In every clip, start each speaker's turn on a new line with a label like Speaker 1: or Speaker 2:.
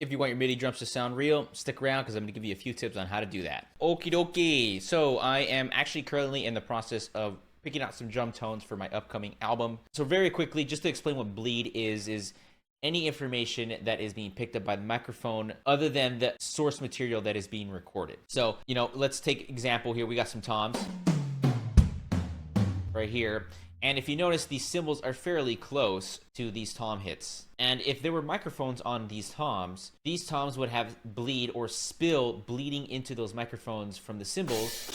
Speaker 1: If you want your MIDI drums to sound real, stick around because I'm going to give you a few tips on how to do that. Okie dokie. So I am actually currently in the process of picking out some drum tones for my upcoming album. So very quickly, just to explain what bleed is any information that is being picked up by the microphone other than the source material that is being recorded. So, let's take example here. We got some toms right here. And if you notice, these cymbals are fairly close to these tom hits. And if there were microphones on these toms would have bleed or spill bleeding into those microphones from the cymbals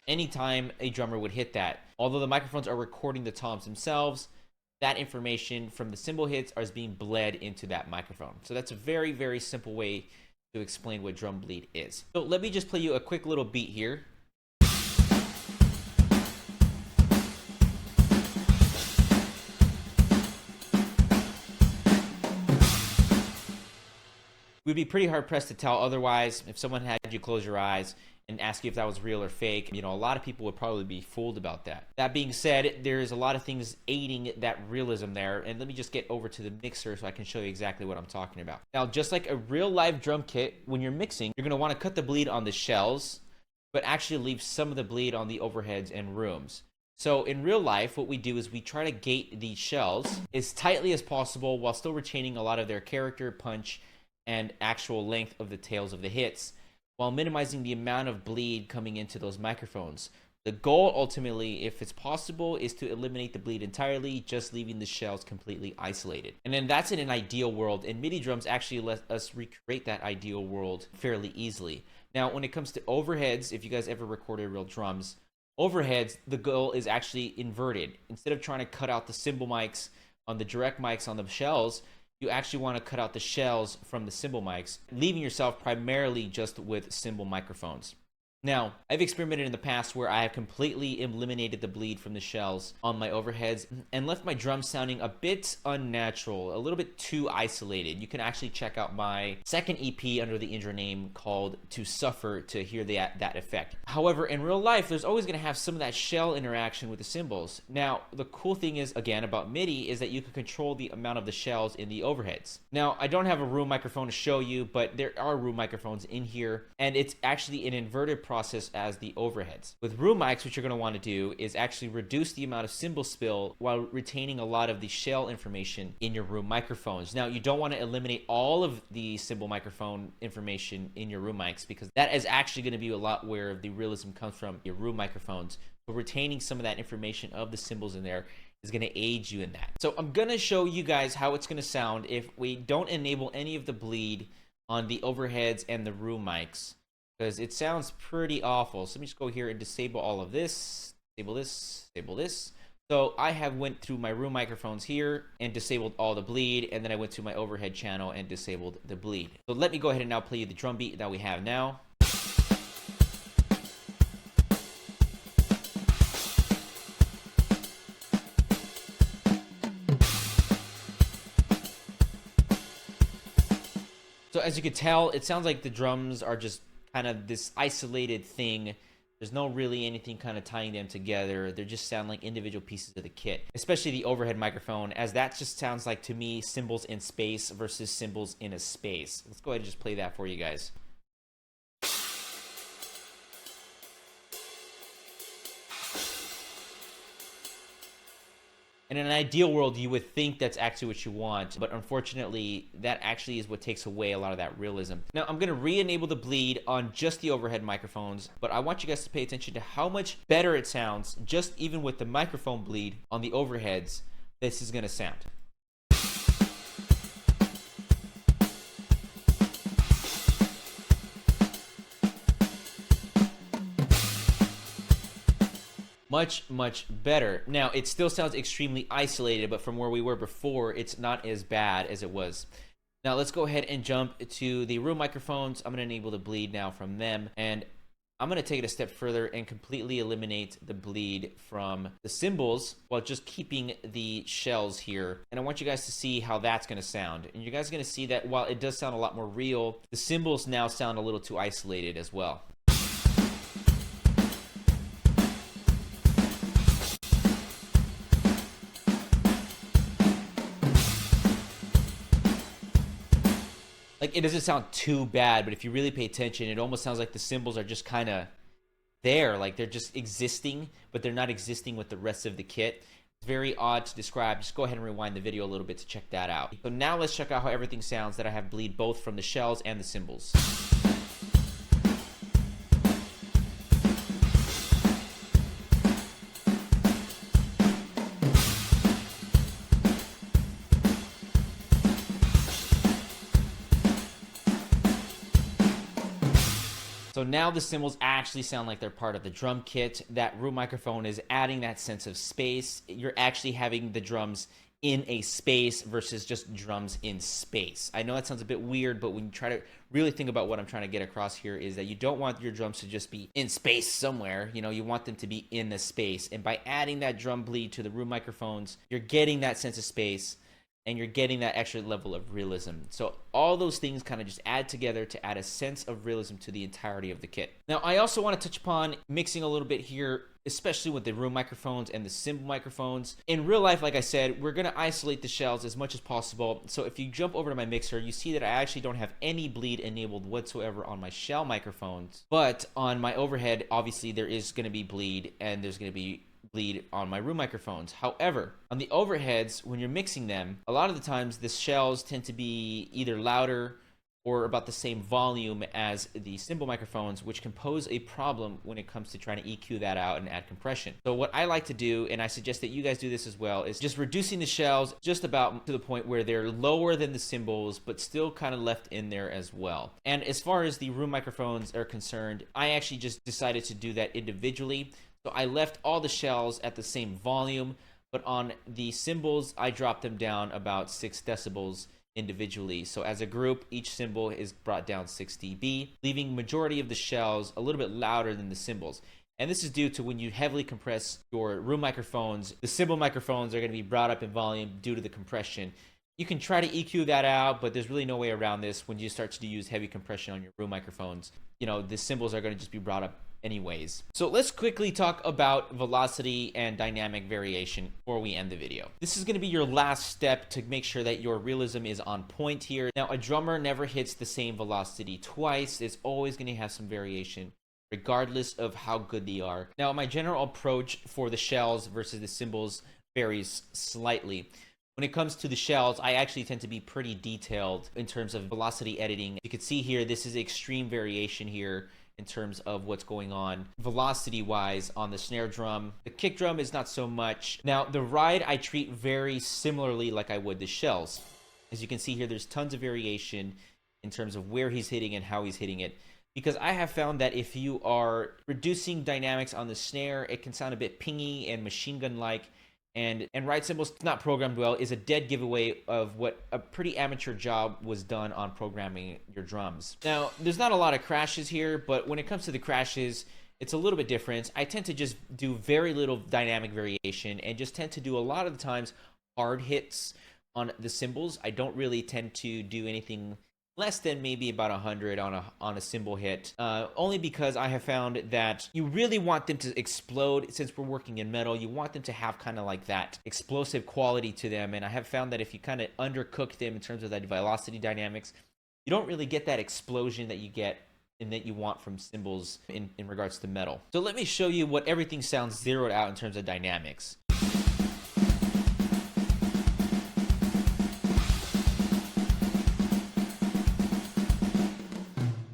Speaker 1: anytime a drummer would hit that. Although the microphones are recording the toms themselves, that information from the cymbal hits is being bled into that microphone. So that's a very, very simple way to explain what drum bleed is. So let me just play you a quick little beat here. We'd be pretty hard pressed to tell otherwise. If someone had you close your eyes and ask you if that was real or fake, a lot of people would probably be fooled about that. That being said, there's a lot of things aiding that realism there. And let me just get over to the mixer so I can show you exactly what I'm talking about. Now, just like a real live drum kit, when you're mixing, you're going to want to cut the bleed on the shells, but actually leave some of the bleed on the overheads and rooms. So in real life, what we do is we try to gate these shells as tightly as possible while still retaining a lot of their character, punch, and actual length of the tails of the hits, while minimizing the amount of bleed coming into those microphones. The goal ultimately, if it's possible, is to eliminate the bleed entirely, just leaving the shells completely isolated. And then that's in an ideal world, and MIDI drums actually let us recreate that ideal world fairly easily. Now, when it comes to overheads, if you guys ever recorded real drums, overheads, the goal is actually inverted. Instead of trying to cut out the cymbal mics on the direct mics on the shells, you actually want to cut out the shells from the cymbal mics, leaving yourself primarily just with cymbal microphones. Now, I've experimented in the past where I have completely eliminated the bleed from the shells on my overheads and left my drums sounding a bit unnatural, a little bit too isolated. You can actually check out my second EP under the intro name called To Suffer to hear that effect. However, in real life, there's always going to have some of that shell interaction with the cymbals. Now, the cool thing is, again, about MIDI is that you can control the amount of the shells in the overheads. Now, I don't have a room microphone to show you, but there are room microphones in here, and it's actually an inverted process as the overheads. With room mics, what you're going to want to do is actually reduce the amount of cymbal spill while retaining a lot of the shell information in your room microphones. Now, you don't want to eliminate all of the cymbal microphone information in your room mics because that is actually going to be a lot where the realism comes from, your room microphones. But retaining some of that information of the cymbals in there is going to aid you in that. So I'm going to show you guys how it's going to sound if we don't enable any of the bleed on the overheads and the room mics, because it sounds pretty awful. So let me just go here and disable all of this, disable this, disable this. So I have went through my room microphones here and disabled all the bleed, and then I went to my overhead channel and disabled the bleed. So let me go ahead and now play you the drum beat that we have now. So as you can tell, it sounds like the drums are just kind of this isolated thing. There's no really anything kind of tying them together. They just sound like individual pieces of the kit, especially the overhead microphone, as that just sounds like, to me, cymbals in space versus cymbals in a space. Let's go ahead and just play that for you guys. In an ideal world, you would think that's actually what you want, but unfortunately, that actually is what takes away a lot of that realism. Now, I'm going to re-enable the bleed on just the overhead microphones, but I want you guys to pay attention to how much better it sounds, just even with the microphone bleed on the overheads, this is going to sound. Much, much better. Now, it still sounds extremely isolated, but from where we were before, it's not as bad as it was. Now, let's go ahead and jump to the room microphones. I'm going to enable the bleed now from them, and I'm going to take it a step further and completely eliminate the bleed from the cymbals while just keeping the shells here. And I want you guys to see how that's going to sound. And you guys are going to see that while it does sound a lot more real, the cymbals now sound a little too isolated as well. Like, it doesn't sound too bad, but if you really pay attention, it almost sounds like the cymbals are just kind of there, like they're just existing, but they're not existing with the rest of the kit. It's very odd to describe. Just go ahead and rewind the video a little bit to check that out. So now let's check out how everything sounds that I have bleed both from the shells and the cymbals. So now the cymbals actually sound like they're part of the drum kit. That room microphone is adding that sense of space. You're actually having the drums in a space versus just drums in space. I know that sounds a bit weird, but when you try to really think about what I'm trying to get across here is that you don't want your drums to just be in space somewhere. You know, you want them to be in the space. And by adding that drum bleed to the room microphones, you're getting that sense of space and you're getting that extra level of realism. So all those things kind of just add together to add a sense of realism to the entirety of the kit. Now, I also want to touch upon mixing a little bit here, especially with the room microphones and the cymbal microphones. In real life, like I said, we're going to isolate the shells as much as possible. So if you jump over to my mixer, you see that I actually don't have any bleed enabled whatsoever on my shell microphones. But on my overhead, obviously there is going to be bleed, and there's going to be bleed on my room microphones. However, on the overheads, when you're mixing them, a lot of the times the shells tend to be either louder or about the same volume as the cymbal microphones, which can pose a problem when it comes to trying to EQ that out and add compression. So what I like to do, and I suggest that you guys do this as well, is just reducing the shells just about to the point where they're lower than the cymbals, but still kind of left in there as well. And as far as the room microphones are concerned, I actually just decided to do that individually. So I left all the shells at the same volume, but on the cymbals, I dropped them down about 6 decibels individually. So as a group, each cymbal is brought down 6 dB, leaving majority of the shells a little bit louder than the cymbals. And this is due to when you heavily compress your room microphones, the cymbal microphones are going to be brought up in volume due to the compression. You can try to EQ that out, but there's really no way around this when you start to use heavy compression on your room microphones. You know, the cymbals are going to just be brought up anyways. So let's quickly talk about velocity and dynamic variation before we end the video. This is going to be your last step to make sure that your realism is on point here. Now, a drummer never hits the same velocity twice. It's always going to have some variation regardless of how good they are. Now, my general approach for the shells versus the cymbals varies slightly. When it comes to the shells, I actually tend to be pretty detailed in terms of velocity editing. You can see here, this is extreme variation here in terms of what's going on velocity wise on the snare drum. The kick drum is not so much. Now the ride I treat very similarly like I would the shells. As you can see here, there's tons of variation in terms of where he's hitting and how he's hitting it, because I have found that if you are reducing dynamics on the snare, it can sound a bit pingy and machine gun like. And ride cymbals not programmed well is a dead giveaway of what a pretty amateur job was done on programming your drums. Now, there's not a lot of crashes here, but when it comes to the crashes, it's a little bit different. I tend to just do very little dynamic variation and just tend to do a lot of the times hard hits on the cymbals. I don't really tend to do anything less than maybe about 100 on a cymbal hit, only because I have found that you really want them to explode. Since we're working in metal, you want them to have kind of like that explosive quality to them, and I have found that if you kind of undercook them in terms of that velocity dynamics, you don't really get that explosion that you get and that you want from cymbals in regards to metal. So let me show you what everything sounds zeroed out in terms of dynamics.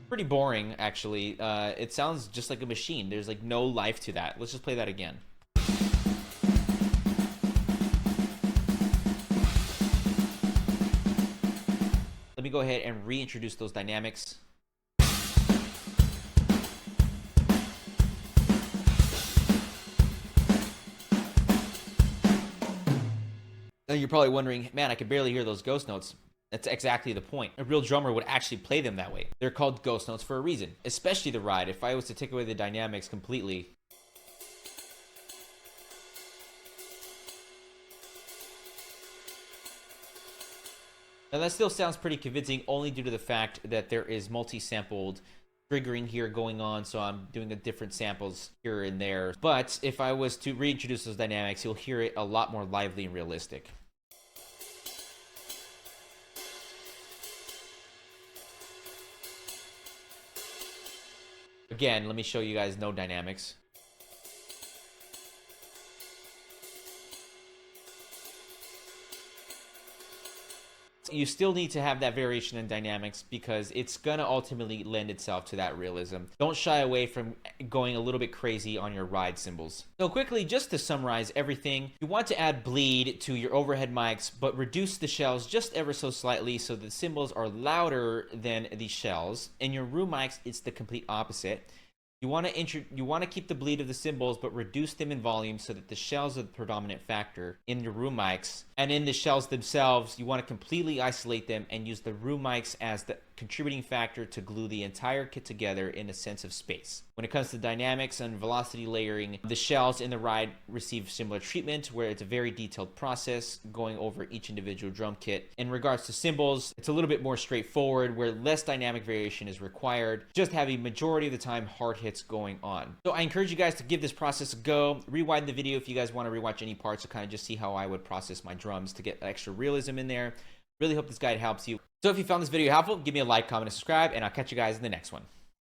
Speaker 1: Pretty boring, actually. It sounds just like a machine. There's like no life to that. Let's just play that again. Let me go ahead and reintroduce those dynamics. Now you're probably wondering, man, I could barely hear those ghost notes. That's exactly the point. A real drummer would actually play them that way. They're called ghost notes for a reason, especially the ride. If I was to take away the dynamics completely, now that still sounds pretty convincing only due to the fact that there is multi-sampled triggering here going on, so I'm doing the different samples here and there. But if I was to reintroduce those dynamics, you'll hear it a lot more lively and realistic. Again, let me show you guys no dynamics. You still need to have that variation in dynamics because it's gonna ultimately lend itself to that realism. Don't shy away from going a little bit crazy on your ride cymbals. So quickly, just to summarize everything, you want to add bleed to your overhead mics, but reduce the shells just ever so slightly so the cymbals are louder than the shells. In your room mics, it's the complete opposite. You want to keep the bleed of the cymbals, but reduce them in volume so that the shells are the predominant factor in your room mics. And in the shells themselves, you want to completely isolate them and use the room mics as the contributing factor to glue the entire kit together in a sense of space. When it comes to dynamics and velocity layering, the shells in the ride receive similar treatment where it's a very detailed process going over each individual drum kit. In regards to cymbals, it's a little bit more straightforward where less dynamic variation is required. Just have a majority of the time hard hits going on. So I encourage you guys to give this process a go. Rewind the video if you guys want to rewatch any parts to kind of just see how I would process my drums to get extra realism in there. Really hope this guide helps you. So if you found this video helpful, give me a like, comment, and subscribe, and I'll catch you guys in the next one.